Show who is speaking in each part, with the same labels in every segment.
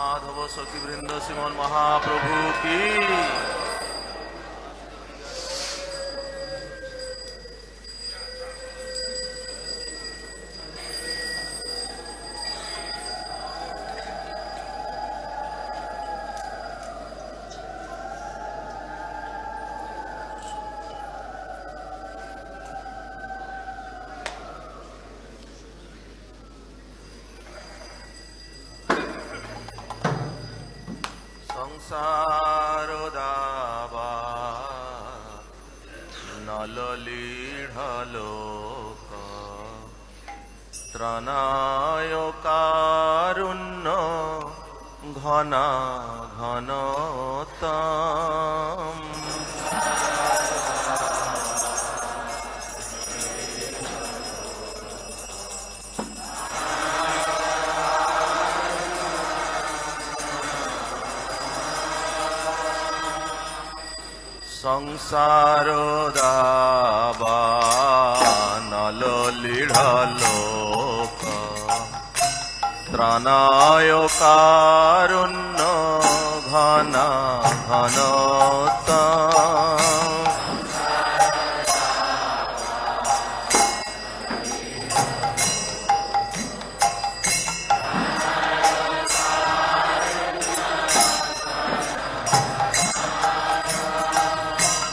Speaker 1: माधव सखी वृंद श्रीमन महाप्रभु की। संसार दावा नललीढ़लोक त्रनाय कारुण्य घना घनतम। संसार दावा नललीढ़लोक त्राणाय कारुण्य घना घनतम।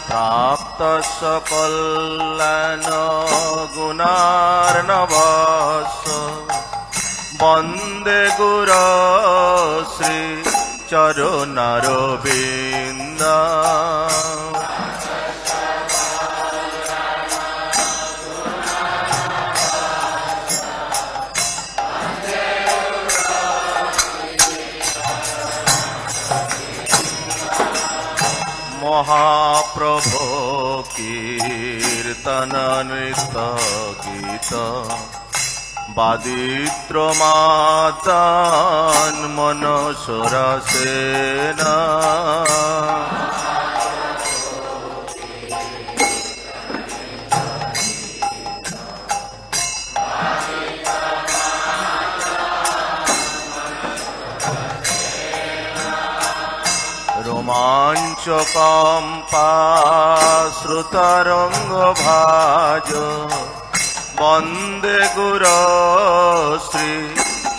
Speaker 1: प्राप्त सकल्यान गुणार्णवस वंदे गुर श्री चरणरविंद। महाप्रभो कीर्तन नृत्य गीत वादित्र मातान मनसुर सेना। रोमांचकंपा श्रुतरंग भाज वंदे गुर श्री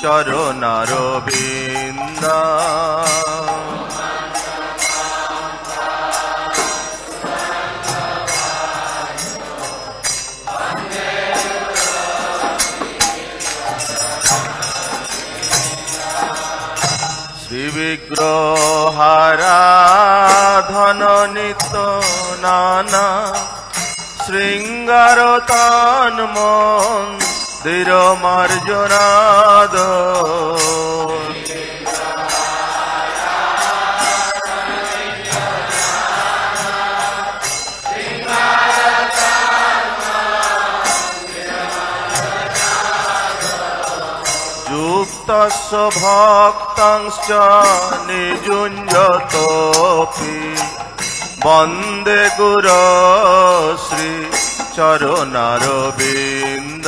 Speaker 1: चरणरविंद। विग्रहाराधन नित्य नाना श्रृंगार तान मंदिर मार्जनाद। युक्तस्य भक्तांश्च निजुञ्जतोऽपि वन्दे गुर श्री चरणरविंद।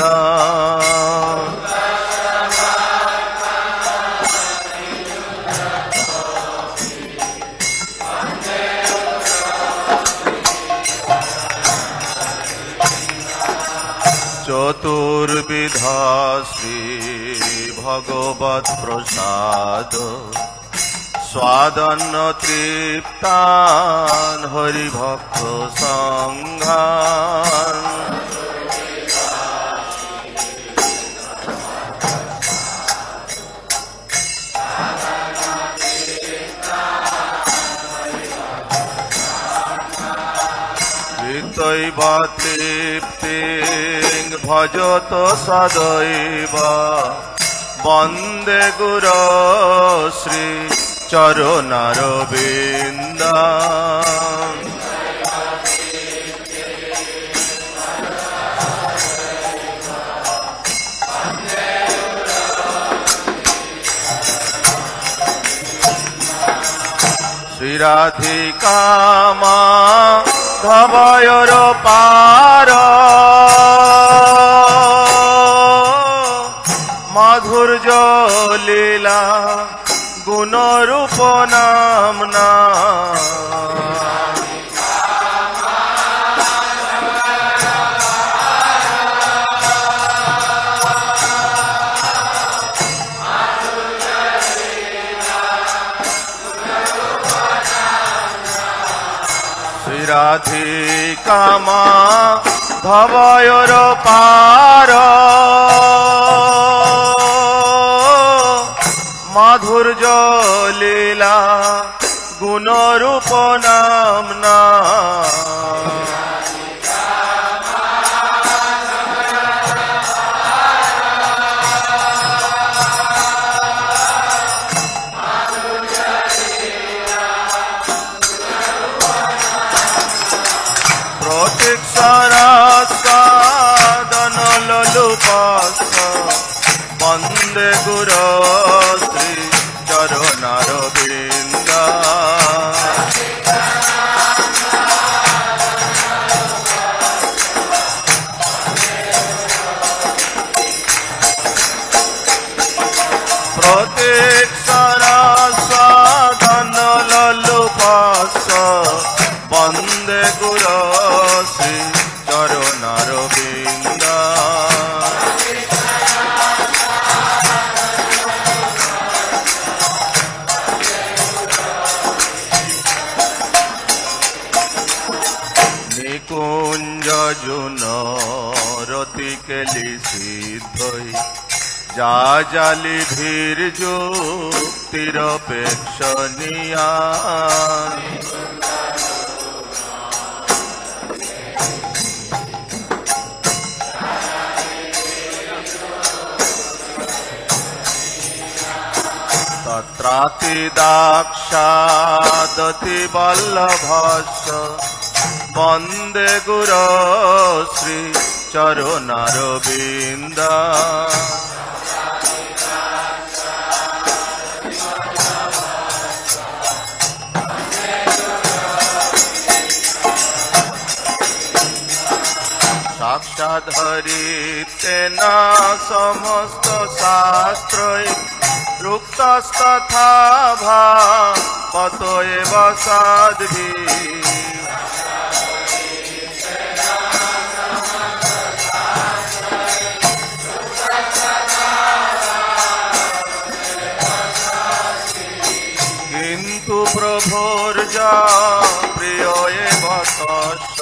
Speaker 1: चतुर्विधा श्री भगवत प्रसाद स्वादन्न तृप्तान हरिभक्त संघान। ऋतैव तृप्तिं भजत सदैव वंदे गुर श्री चरणरविंद। श्री राधिका माधवयर पार माधुर्य लीला গুণরূপ নামনা রাধিকা মাধবয়র পার মাধুর্য লীলা গুণরূপ নামনা সাদন ললুপাস বন্দে গুর শ্রী চরণার বৃন্দ প্রত্যেক সাদন ললুপাস বন্দে গুর শ্রী চরণার বৃন্দ নিকুঞ্জ জুন রতি কেলি সিদ্ধই যা জালি ধীর যুক্তির পেক্ষণীয়া তত্রাতি দাক্ষাদতি বল্লভস্য বন্দে গুর শ্রী চরণার বৃন্দ সাক্ষাৎ হরিতেনা সমস্ত শাস্ত্রই রুক্তস্তথা ভাবত এব সাধ্বীঃ কিন্তু প্রভুর যা প্রিয় এব তস্য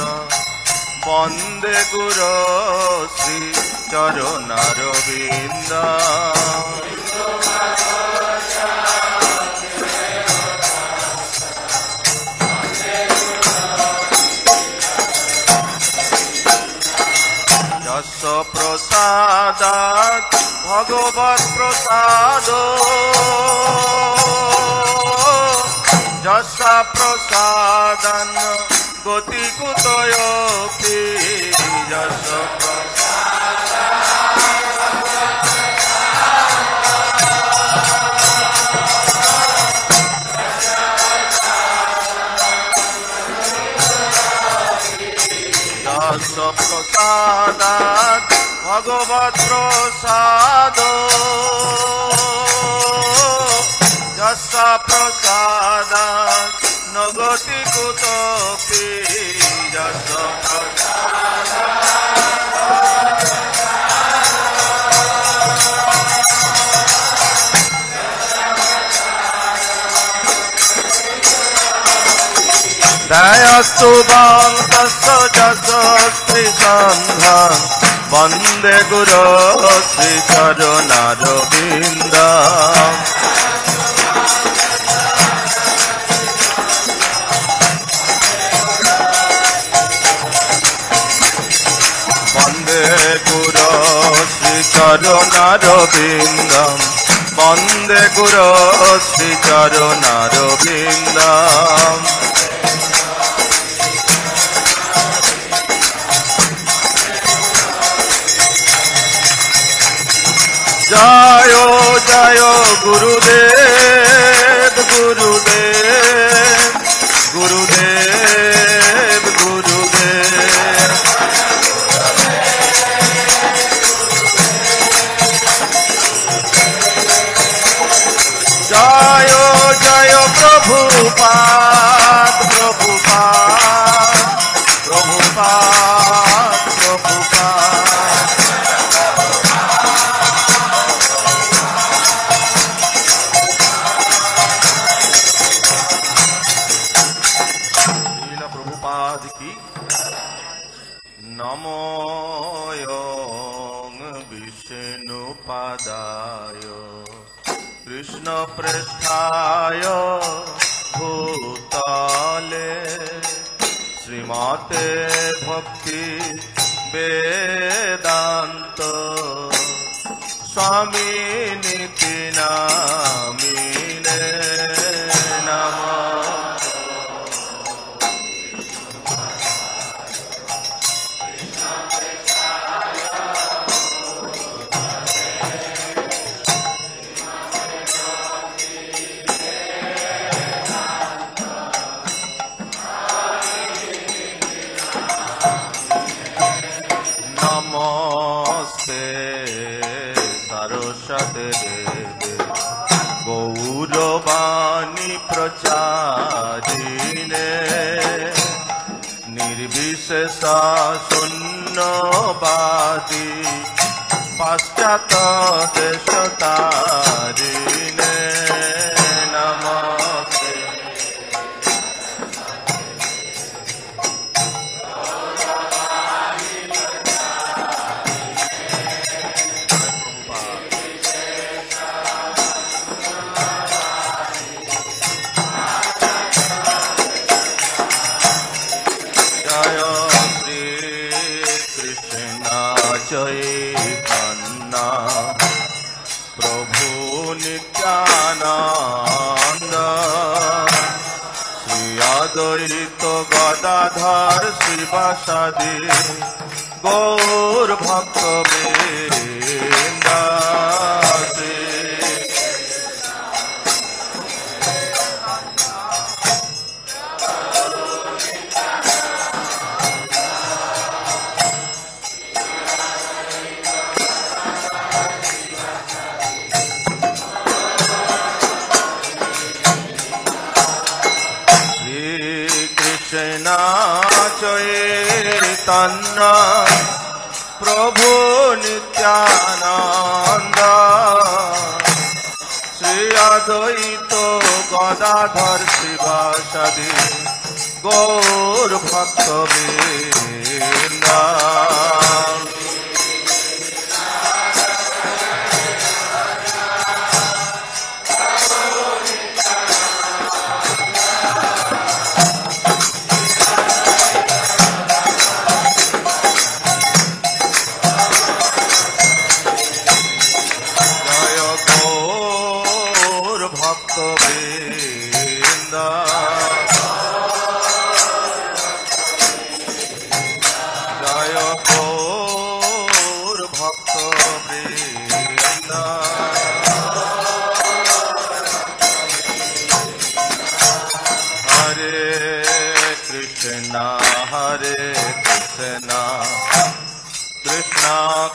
Speaker 1: বন্দে গুর শ্রী চরণার বৃন্দ যস্য প্রসাদাৎ ভগবৎ প্রসাদ যস্য প্রসাদান গতি কুতয়োপি যস্য প্রসাদাৎ ভগবৎ প্রসাদ যস্য প্রসাদাৎ ন গতি কুতোপি যস্য দয়াস্তু বংশস্য যশ শ্রী সন্ধান বন্দে গুর শ্রী চরণার বৃন্দ বন্দে গুর শ্রী চরণার বৃন্দ বন্দে গুর শ্রী চরণার বৃন্দ জয় জয় গুরুদেব গুরুদেব গুরুদেব গুরুদেব জয় প্রভুপাদ প্রভুপাদ প্রভুপাদ প্রভুপাদ লীলা প্রভুপাদ কি নমোয়ং বিষ্ণুপাদায় কৃষ্ণ পৃষ্ঠায় ভূতলে শ্রীমতে ভক্তি বেদান্ত স্বামী নীতি নামিনে নমঃ। নমস্তে সরস্বতী দেবে গৌরবাণী প্রচারিণে নির্বিশেষ শূন্যবাদী পাশ্চাত্য দেশতারিণে নমস্তে। চৈতন্য প্রভু নিত্যানন্দ শ্রী অদ্বৈত গদাধর শিবাসাদি গৌর ভক্ত বৃন্দ। কৃষ্ণ চৈতন্য প্রভু নিত্যানন্দ শ্রী অদ্বৈত গদাধর শিবাসাদি গৌর ভক্ত বৃন্দ।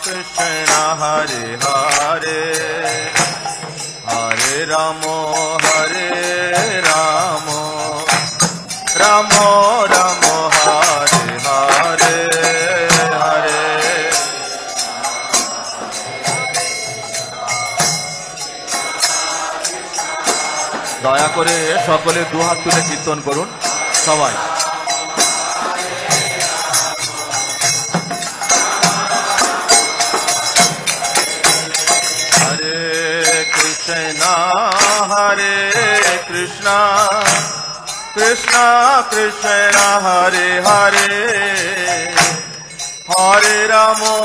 Speaker 1: Krishna Hare Hare Hare Ramo Hare Ramo Ramo Ramo Hare Hare Hare দয়া করে সকলে দুহাত তুলে কীর্তন করুন সবাই। Hare Krishna Krishna Krishna Hare Hare Hare Ramo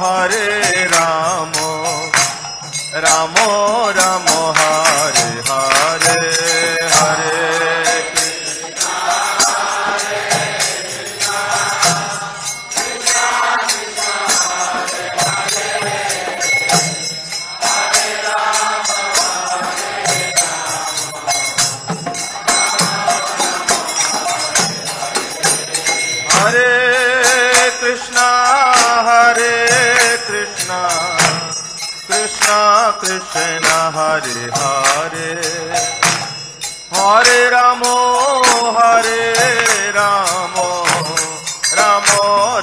Speaker 1: Hare Ramo Ramo Ramo Hare Hare Hare Krishna Hare Hare Hare Rama Ram हरे राम राम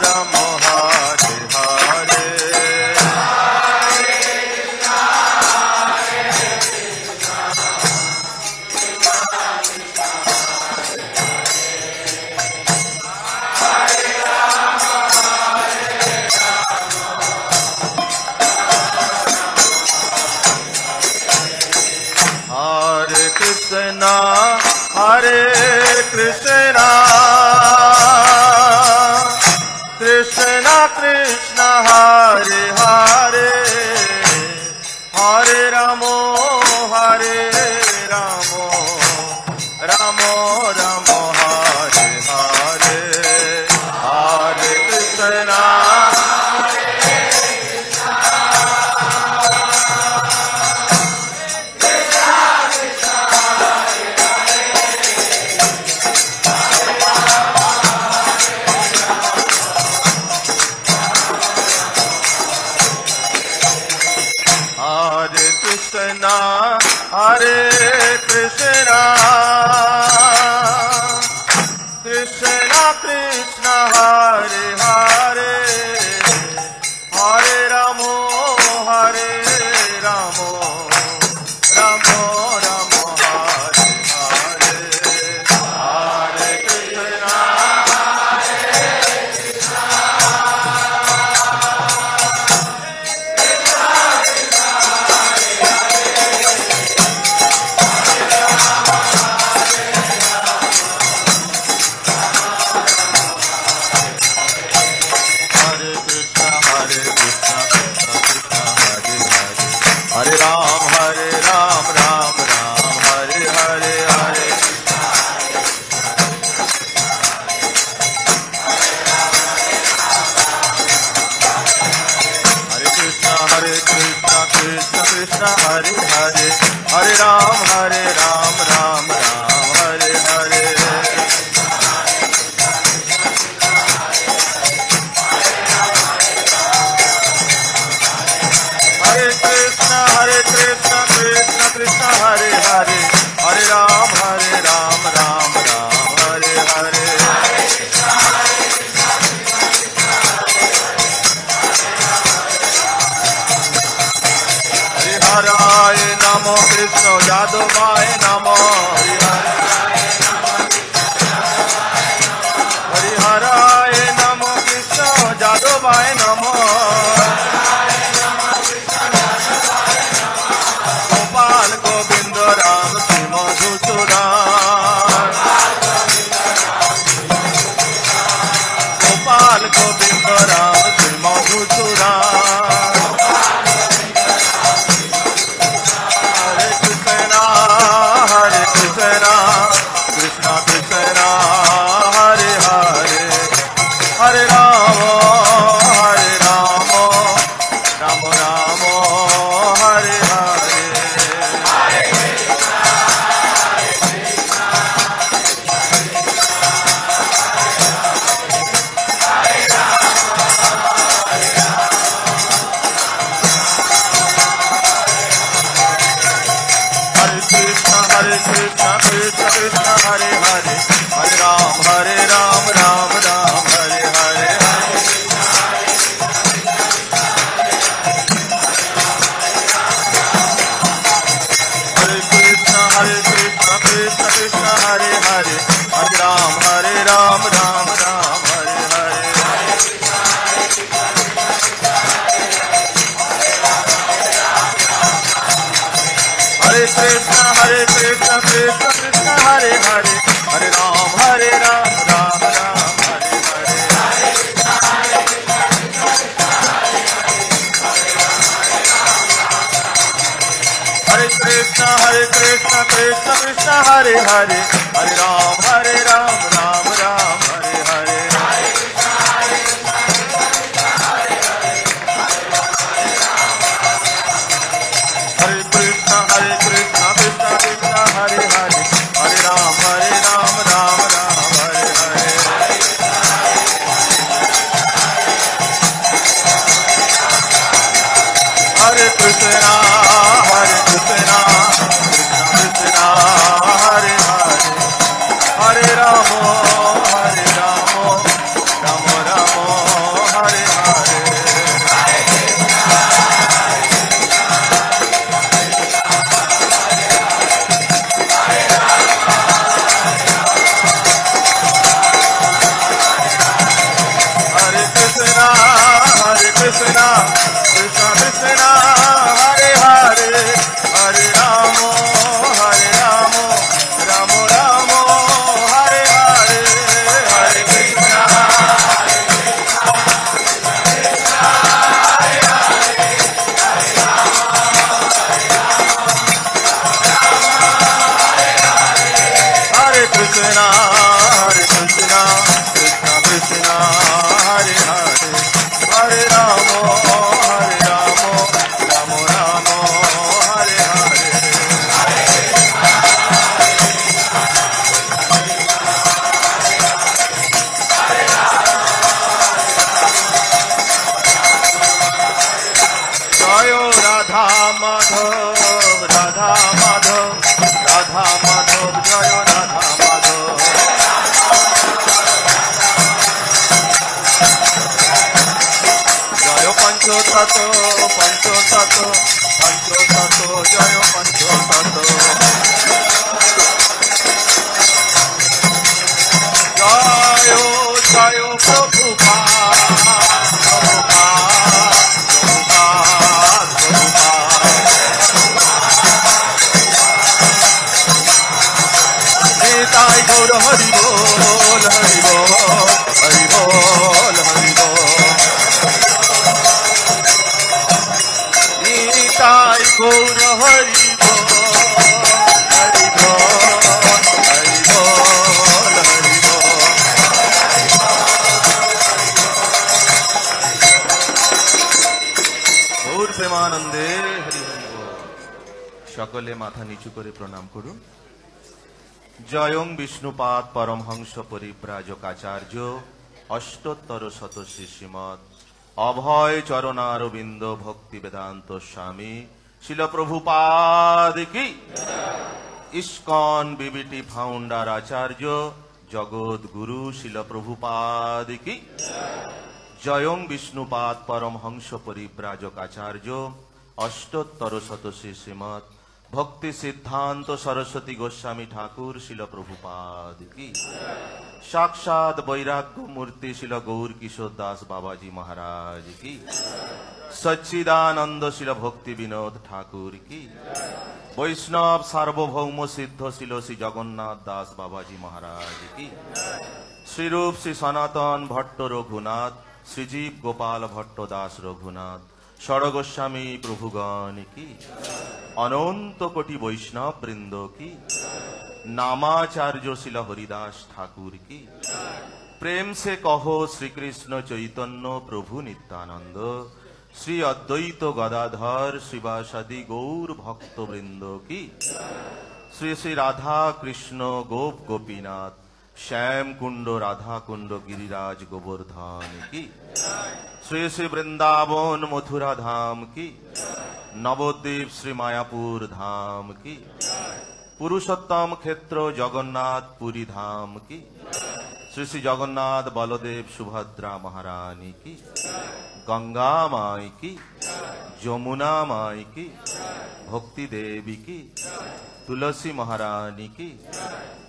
Speaker 1: राम हरे हरे हरे कृष्णा कृष्णा कृष्णा हरे हरे हरे राम हरे राम राम राम हरे हरे हरे कृष्णा हरे कृष्णा कृष्णा कृष्णा हरे हरे हरे राम हरे राम राम राम हरे हरे हरे कृष्णा हरे राम राम राम हरे हरे हरे हरे कृष्णा कृष्ण कृष्ण हरे हरे हरे राम राम राम हरे हरे हरे कृष्ण कृष्ण कृष्ण हरे हरे हरे राम राम राम हरे हरे हरे हराय नमो कृष्ण यादवाय नमो हरे हराय नमो कृष्ण यादवाय नमो गोपाल गोविंद राम श्री मधुसूदन गोपाल गोविंद राम श्री मधुसूदन हरे Krishna Krishna Krishna Hare Hare Hare Ram Ram Ram Hare Hare Krishna Krishna Krishna Hare Hare Hare Ram Ram Ram Hare Hare Hare Krishna Krishna Krishna Hare Hare Hare Ram Ram Ram Hare Hare Hare Krishna Krishna Krishna Hare Hare Hare Ram Ram Ram Hare Hare Hare Krishna Krishna Krishna Hare Hare Hare Ram Ram Ram Hare Hare Hare Krishna Krishna Krishna Hare Hare Hare Ram Ram Ram Hare Hare Hare Krishna Krishna Krishna Hare Hare Krishna, Hare Krishna, Krishna Krishna, Hare Hare, Hare Rama, Hare Rama, Rama Rama, Hare Hare. Jai Radha Madhav, Radha Madhav, Radha Madhav, Jai Radha Madhav. Jai Pancho Tato, Pancho Tato, Pancho Tato, Jai Pancho Tato. Jayo, Jayo Prabhupada, Prabhupada, Nitai Gaur Hari Bol, Hari Bol, Hari Bol, Hari Bol. Nitai Gaur Hari Bol, Hari Bol, Hari Bol, Hari Bol. Gaur Premanande Hari Bol. সকলে মাথা নিচু করে প্রণাম করুন। জয়ং বিষ্ণুপাদ পরমহংস পরিব্রাজকাচার্য অষ্টোত্তর শত শ্রীমৎ অভয় চরণারবিন্দ ভক্তি বেদান্ত স্বামী শিল প্রভুপাদ কি, ইস্কন বিবিটি ফাউন্ডার আচার্য জগৎ গুরু শিল প্রভুপাদ কি। জয়ং বিষ্ণুপাদ পরমহংস পরিব্রাজকাচার্য অষ্টোত্তর শত শ্রীমৎ ভক্তি সিদ্ধান্ত সরস্বতী গোস্বামী ঠাকুর শিল প্রভুপাদ কি। সাক্ষাৎ বৈরাগ্য মূর্তি শিল গৌর কিশোর দাস বাবাজি মহারাজ কি। সচ্চিদানন্দ শিল ভক্তি বিনোদ ঠাকুর কি। বৈষ্ণব সার্বভৌম সিদ্ধ শিল শ্রী জগন্নাথ দাস বাবাজি মহারাজ কি। শ্রীরূপ শ্রী সনাতন ভট্ট রঘুনাথ, শ্রীজীব গোপাল ভট্ট দাস রঘুনাথ, ষড়গোস্বামী প্রভুগণ কি। অনন্ত কোটি বৈষ্ণব বৃন্দ কি। नामाचार्य शिला हरिदास ठाकुर की। प्रेम से कहो श्री कृष्ण चैतन्य प्रभु नित्यानंद, श्री अद्वैत गदाधर शिवासादि गौर भक्त वृंद की। श्री श्री राधा कृष्ण गोप गोपीनाथ, श्याम कुंड राधा कुंड गिरिराज गोवर्धन की। श्री श्री वृंदावन मथुरा धाम की। नवद्वीप श्री मायापुर धाम की। पुरुषोत्तम क्षेत्र जगन्नाथ पुरी धाम की। श्री श्री जगन्नाथ बलदेव सुभद्रा महारानी की। गंगा माई की, जमुना माई की, भक्ति देवी की, तुलसी महारानी की।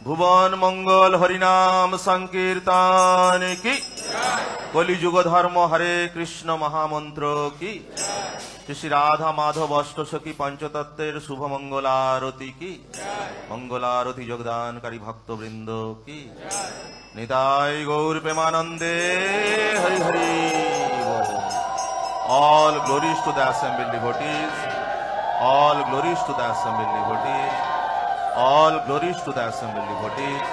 Speaker 1: भुवन मंगल हरिनाम संकीर्तन की। कलिजुग धर्म हरे कृष्ण महामंत्र की। श्री राधा माधव अष्टसखी पंचतत्वेर शुभ मंगलारती की। मंगलारती योगदानकारी भक्त वृंद की। निताय गौर प्रेमानंदे हरि हरि बोल। All glories to the assembled devotees. All glories to the assembled devotees. All glories to the assembled devotees.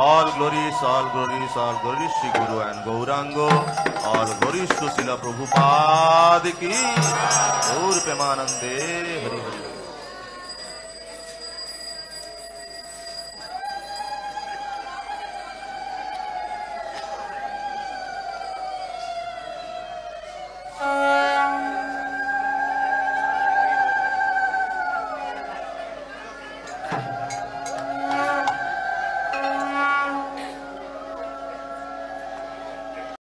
Speaker 1: All glories, all glories, all glories, Shri Guru and Gaurango. All glories to Srila Prabhupada ki. Gaur Premanande Hari Hari.